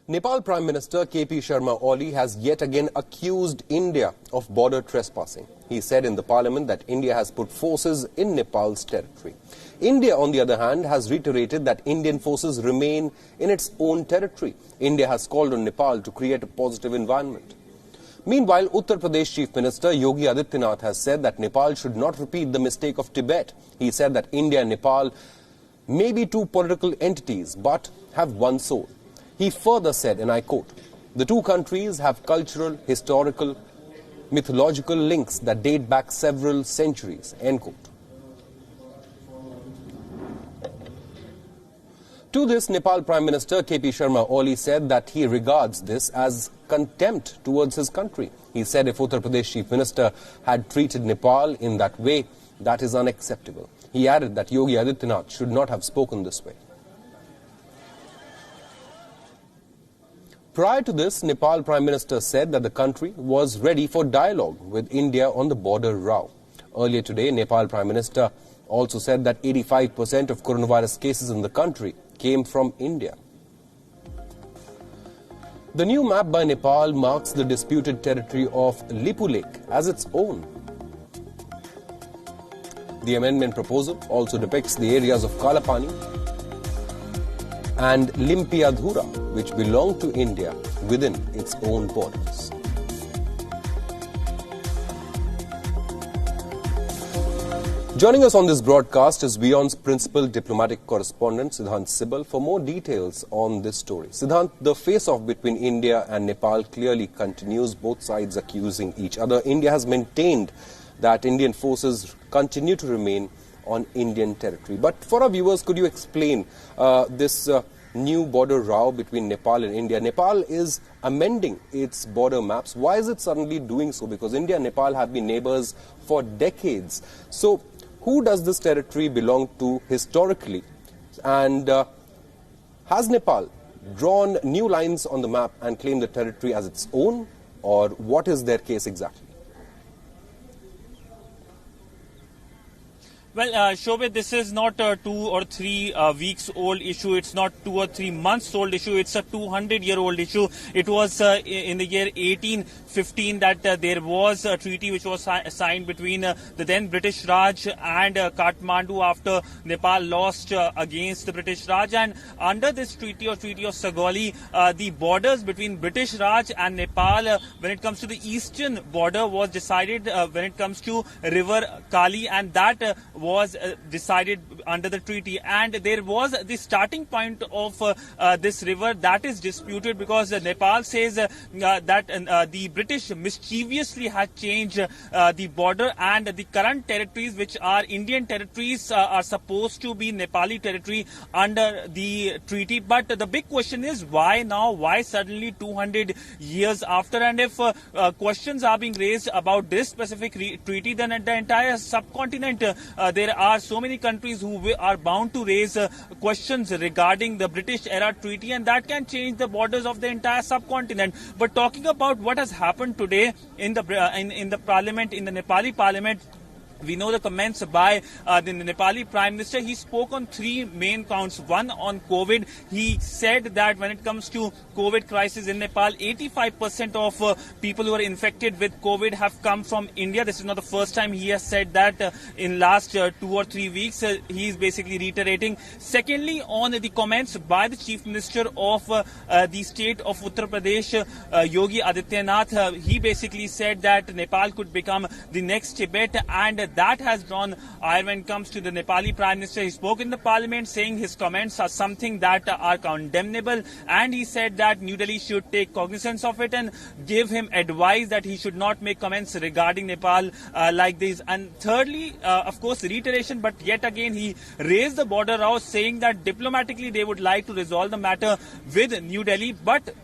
Nepal Prime Minister KP Sharma Oli has yet again accused India of border trespassing. He said in the parliament that India has put forces in Nepal's territory. India, on the other hand, has reiterated that Indian forces remain in its own territory. India has called on Nepal to create a positive environment. Meanwhile, Uttar Pradesh Chief Minister Yogi Adityanath has said that Nepal should not repeat the mistake of Tibet. He said that India and Nepal may be two political entities but have one soul. He further said, and I quote, "The two countries have cultural, historical, mythological links that date back several centuries," end quote. To this, Nepal Prime Minister KP Sharma Oli said that he regards this as contempt towards his country. He said if Uttar Pradesh Chief Minister had treated Nepal in that way, that is unacceptable. He added that Yogi Adityanath should not have spoken this way. Prior to this, Nepal Prime Minister said that the country was ready for dialogue with India on the border row. Earlier today, Nepal Prime Minister also said that 85% of coronavirus cases in the country came from India. The new map by Nepal marks the disputed territory of Lipu Lake as its own. The amendment proposal also depicts the areas of Kalapani and Limpiadhura, which belong to India within its own borders. Joining us on this broadcast is WION's principal diplomatic correspondent, Siddhant Sibal, for more details on this story. Siddhant, the face-off between India and Nepal clearly continues, both sides accusing each other. India has maintained that Indian forces continue to remain on Indian territory. But for our viewers, could you explain this new border row between Nepal and India? Nepal is amending its border maps. Why is it suddenly doing so? Because India and Nepal have been neighbors for decades. So who does this territory belong to historically? And has Nepal drawn new lines on the map and claimed the territory as its own? Or what is their case exactly? Well, Shobhit, this is not a 2 or 3 weeks old issue. It's not 2 or 3 months old issue. It's a 200-year-old issue. It was in the year 1815 that there was a treaty which was signed between the then British Raj and Kathmandu after Nepal lost against the British Raj. And under this treaty, or Treaty of Sagoli, the borders between British Raj and Nepal, when it comes to the eastern border, was decided when it comes to River Kali, and that was decided under the treaty. And there was the starting point of this river that is disputed because Nepal says that the British mischievously had changed the border, and the current territories, which are Indian territories, are supposed to be Nepali territory under the treaty. But the big question is, why now? Why suddenly 200 years after? And if questions are being raised about this specific treaty, then at the entire subcontinent there are so many countries who are bound to raise questions regarding the British era treaty, and that can change the borders of the entire subcontinent. But talking about what has happened today in the parliament, in the Nepali parliament, we know the comments by the Nepali Prime Minister. He spoke on 3 main counts. One, on COVID. He said that when it comes to COVID crisis in Nepal, 85% of people who are infected with COVID have come from India. This is not the first time he has said that in last 2 or 3 weeks. He is basically reiterating. Secondly, on the comments by the Chief Minister of the state of Uttar Pradesh, Yogi Adityanath, he basically said that Nepal could become the next Tibet, and that has drawn ire when it comes to the Nepali Prime Minister. He spoke in the parliament saying his comments are something that are condemnable, and he said that New Delhi should take cognizance of it and give him advice that he should not make comments regarding Nepal like this. And thirdly, of course, reiteration, but yet again he raised the border row, saying that diplomatically they would like to resolve the matter with New Delhi, but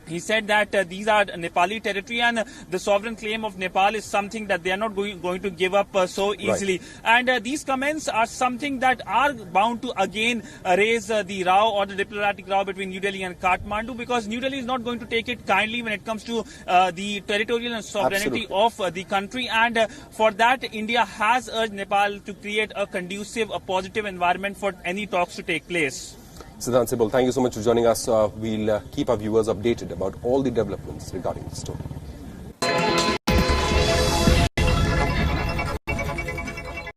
he said that these are Nepali territory, and the sovereign claim of Nepal is something that they are not going to give up so easily. Right. And these comments are something that are bound to again raise the row or the diplomatic row between New Delhi and Kathmandu, because New Delhi is not going to take it kindly when it comes to the territorial and sovereignty Absolutely. Of the country. And for that, India has urged Nepal to create a conducive, a positive environment for any talks to take place. Siddhant Sibal, thank you so much for joining us. We'll keep our viewers updated about all the developments regarding the story.